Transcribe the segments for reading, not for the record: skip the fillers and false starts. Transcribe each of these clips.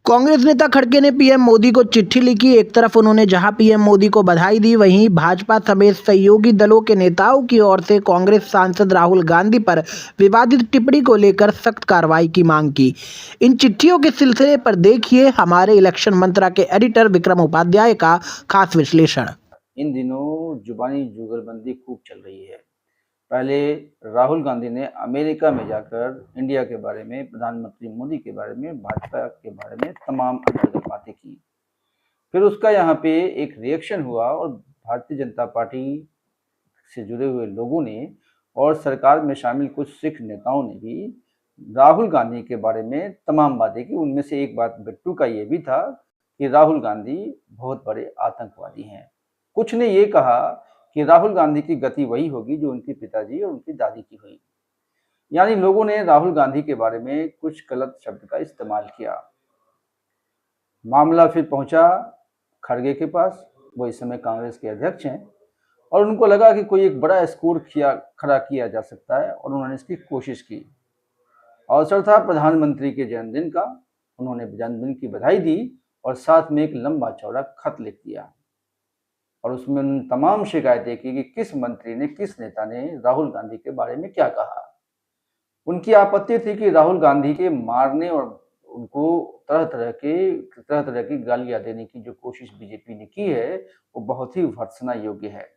कांग्रेस नेता खड़गे ने पीएम मोदी को चिट्ठी लिखी। एक तरफ उन्होंने जहां पीएम मोदी को बधाई दी, वहीं भाजपा समेत सहयोगी दलों के नेताओं की ओर से कांग्रेस सांसद राहुल गांधी पर विवादित टिप्पणी को लेकर सख्त कार्रवाई की मांग की। इन चिट्ठियों के सिलसिले पर देखिए हमारे इलेक्शन मंत्रा के एडिटर विक्रम उपाध्याय का खास विश्लेषण। इन दिनों जुबानी जुगलबंदी खूब चल रही है। पहले राहुल गांधी ने अमेरिका में जाकर इंडिया के बारे में, प्रधानमंत्री मोदी के बारे में, भाजपा के बारे में तमाम अंतर्गत बातें की। फिर उसका यहाँ पे एक रिएक्शन हुआ और भारतीय जनता पार्टी से जुड़े हुए लोगों ने और सरकार में शामिल कुछ सिख नेताओं ने भी राहुल गांधी के बारे में तमाम बातें की। उनमें से एक बात बिट्टू का ये भी था कि राहुल गांधी बहुत बड़े आतंकवादी हैं। कुछ ने ये कहा कि राहुल गांधी की गति वही होगी जो उनके पिताजी और उनकी दादी की हुई। यानी लोगों ने राहुल गांधी के बारे में कुछ गलत शब्द का इस्तेमाल किया। मामला फिर पहुंचा खड़गे के पास। वो इस समय कांग्रेस के अध्यक्ष हैं और उनको लगा कि कोई एक बड़ा स्कोर खड़ा किया जा सकता है और उन्होंने इसकी कोशिश की। अवसर था प्रधानमंत्री के जन्मदिन का। उन्होंने जन्मदिन की बधाई दी और साथ में एक लंबा चौड़ा खत लिख दिया और उसमें उन्होंने तमाम शिकायतें की कि किस मंत्री ने, किस नेता ने राहुल गांधी के बारे में क्या कहा। उनकी आपत्ति थी कि राहुल गांधी के मारने और उनको तरह तरह की गालियां देने की जो कोशिश बीजेपी ने की है वो बहुत ही भर्त्सना योग्य है।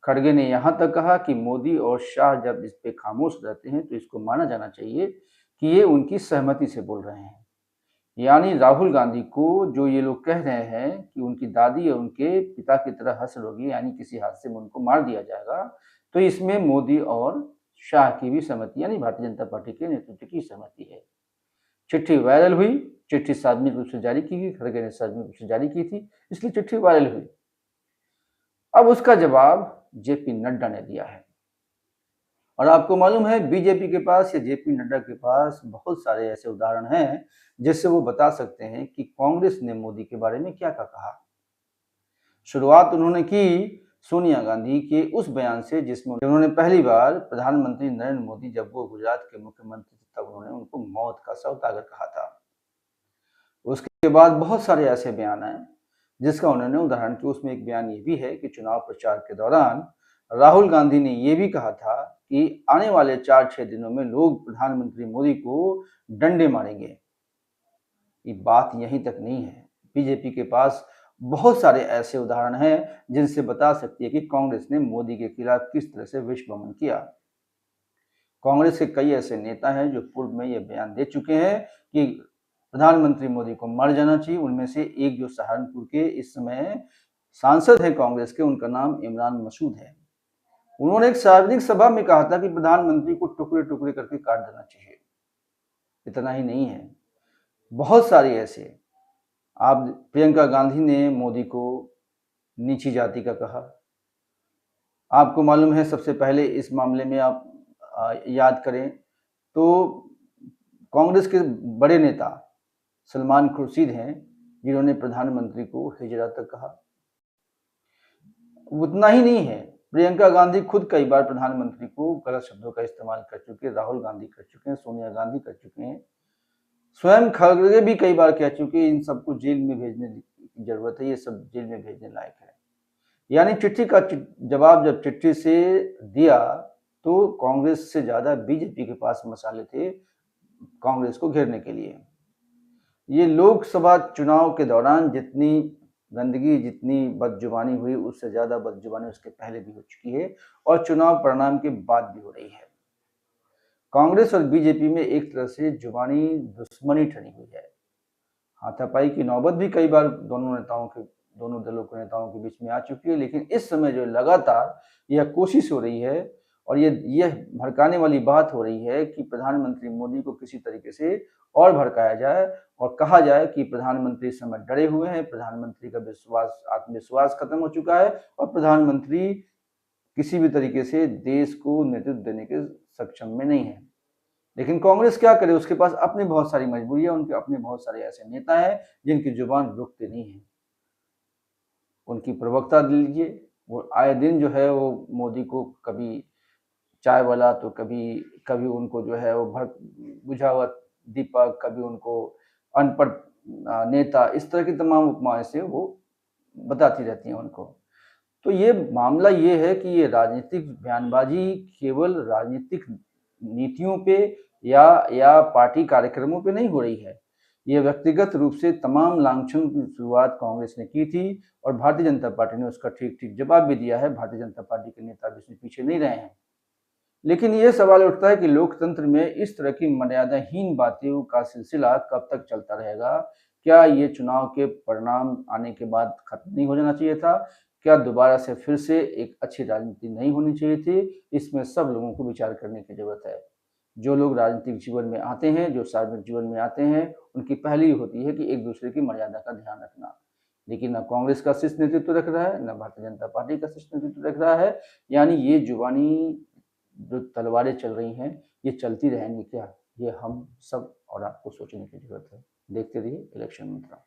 खड़गे ने यहाँ तक कहा कि मोदी और शाह जब इस पे खामोश रहते हैं तो इसको माना जाना चाहिए कि ये उनकी सहमति से बोल रहे हैं। यानी राहुल गांधी को जो ये लोग कह रहे हैं कि उनकी दादी और उनके पिता की तरह हश्र होगी, यानी किसी हादसे में उनको मार दिया जाएगा, तो इसमें मोदी और शाह की भी सहमति, यानी भारतीय जनता पार्टी के नेतृत्व की सहमति है। चिट्ठी वायरल हुई। चिट्ठी सार्वजनिक रूप से जारी की गई। खड़गे ने सार्वजनिक रूप से जारी की थी, इसलिए चिट्ठी वायरल हुई। अब उसका जवाब जेपी नड्डा ने दिया है और आपको मालूम है बीजेपी के पास या जेपी नड्डा के पास बहुत सारे ऐसे उदाहरण हैं जिससे वो बता सकते हैं कि कांग्रेस ने मोदी के बारे में क्या कहा। शुरुआत उन्होंने की सोनिया गांधी के उस बयान से जिसमें उन्होंने पहली बार प्रधानमंत्री नरेंद्र मोदी, जब वो गुजरात के मुख्यमंत्री थे, तब उन्होंने उनको मौत का सौदागर कहा था। उसके बाद बहुत सारे ऐसे बयान आए जिसका उन्होंने उदाहरण किया। उसमें एक बयान ये भी है कि चुनाव प्रचार के दौरान राहुल गांधी ने यह भी कहा था कि आने वाले 4-6 दिनों में लोग प्रधानमंत्री मोदी को डंडे मारेंगे। ये बात यहीं तक नहीं है। बीजेपी के पास बहुत सारे ऐसे उदाहरण हैं जिनसे बता सकती है कि कांग्रेस ने मोदी के खिलाफ किस तरह से विश्वमन किया। कांग्रेस के कई ऐसे नेता हैं जो पूर्व में ये बयान दे चुके हैं कि प्रधानमंत्री मोदी को मर जाना चाहिए। उनमें से एक जो सहारनपुर के इस समय सांसद हैं कांग्रेस के, उनका नाम इमरान मसूद है। उन्होंने एक सार्वजनिक सभा में कहा था कि प्रधानमंत्री को टुकड़े टुकड़े करके काट देना चाहिए। इतना ही नहीं है, बहुत सारे ऐसे। आप प्रियंका गांधी ने मोदी को नीची जाति का कहा। आपको मालूम है सबसे पहले इस मामले में आप याद करें तो कांग्रेस के बड़े नेता सलमान खुर्शीद हैं जिन्होंने प्रधानमंत्री को हिजड़ा तक कहा। उतना ही नहीं है, प्रियंका गांधी खुद कई बार प्रधानमंत्री को गलत शब्दों का इस्तेमाल कर चुके हैं। राहुल गांधी कर चुके हैं, सोनिया गांधी कर चुके हैं, स्वयं खड़गे भी कई बार कह चुके हैं। इन सबको जेल में भेजने की जरूरत है, ये सब जेल में भेजने लायक है। यानी चिट्ठी का जवाब जब चिट्ठी से दिया तो कांग्रेस से ज्यादा बीजेपी के पास मसाले थे कांग्रेस को घेरने के लिए। ये लोकसभा चुनाव के दौरान जितनी गंदगी, जितनी बदजुबानी हुई, उससे ज्यादा बदजुबानी उसके पहले भी हो चुकी है और चुनाव परिणाम के बाद भी हो रही है। कांग्रेस और बीजेपी में एक तरह से जुबानी दुश्मनी ठनी हुई है। हाथापाई की नौबत भी कई बार दोनों दलों के नेताओं के बीच में आ चुकी है, लेकिन इस समय जो लगातार यह कोशिश हो रही है और यह भड़काने वाली बात हो रही है कि प्रधानमंत्री मोदी को किसी तरीके से और भड़काया जाए और कहा जाए कि प्रधानमंत्री इस समय डरे हुए हैं, प्रधानमंत्री का आत्मविश्वास खत्म हो चुका है और प्रधानमंत्री किसी भी तरीके से देश को नेतृत्व देने के सक्षम में नहीं है। लेकिन कांग्रेस क्या करे, उसके पास अपनी बहुत सारी मजबूरियां, उनके अपने बहुत सारे ऐसे नेता हैं जिनकी जुबान रुकते नहीं है। उनकी प्रवक्ता लीजिए, वो आए दिन जो है वो मोदी को कभी चाय वाला तो कभी उनको जो है वो बुझा हुआ दीपक, कभी उनको अनपढ़ नेता, इस तरह की तमाम उपमाएं से वो बताती रहती हैं उनको। तो ये मामला ये है कि ये राजनीतिक बयानबाजी केवल राजनीतिक नीतियों पे या पार्टी कार्यक्रमों पे नहीं हो रही है। ये व्यक्तिगत रूप से तमाम लांछनों की शुरुआत कांग्रेस ने की थी और भारतीय जनता पार्टी ने उसका ठीक-ठीक जवाब भी दिया है। भारतीय जनता पार्टी के नेता भी इसमें पीछे नहीं रहे हैं। लेकिन ये सवाल उठता है कि लोकतंत्र में इस तरह की मर्यादाहीन बातों का सिलसिला कब तक चलता रहेगा? क्या ये चुनाव के परिणाम आने के बाद खत्म नहीं हो जाना चाहिए था? क्या दोबारा से फिर से एक अच्छी राजनीति नहीं होनी चाहिए थी? इसमें सब लोगों को विचार करने की ज़रूरत है। जो लोग राजनीतिक जीवन में आते हैं, जो सार्वजनिक जीवन में आते हैं, उनकी पहली होती है कि एक-दूसरे की मर्यादा का ध्यान रखना। लेकिन ना कांग्रेस का शिष्ट नेतृत्व रख रहा है, ना भारतीय जनता पार्टी का शिष्ट नेतृत्व रख रहा है। यानी ये जुबानी जो तलवारें चल रही हैं, ये चलती रहेंगी क्या? ये हम सब और आपको सोचने की ज़रूरत है। देखते रहिए इलेक्शन मंत्रा।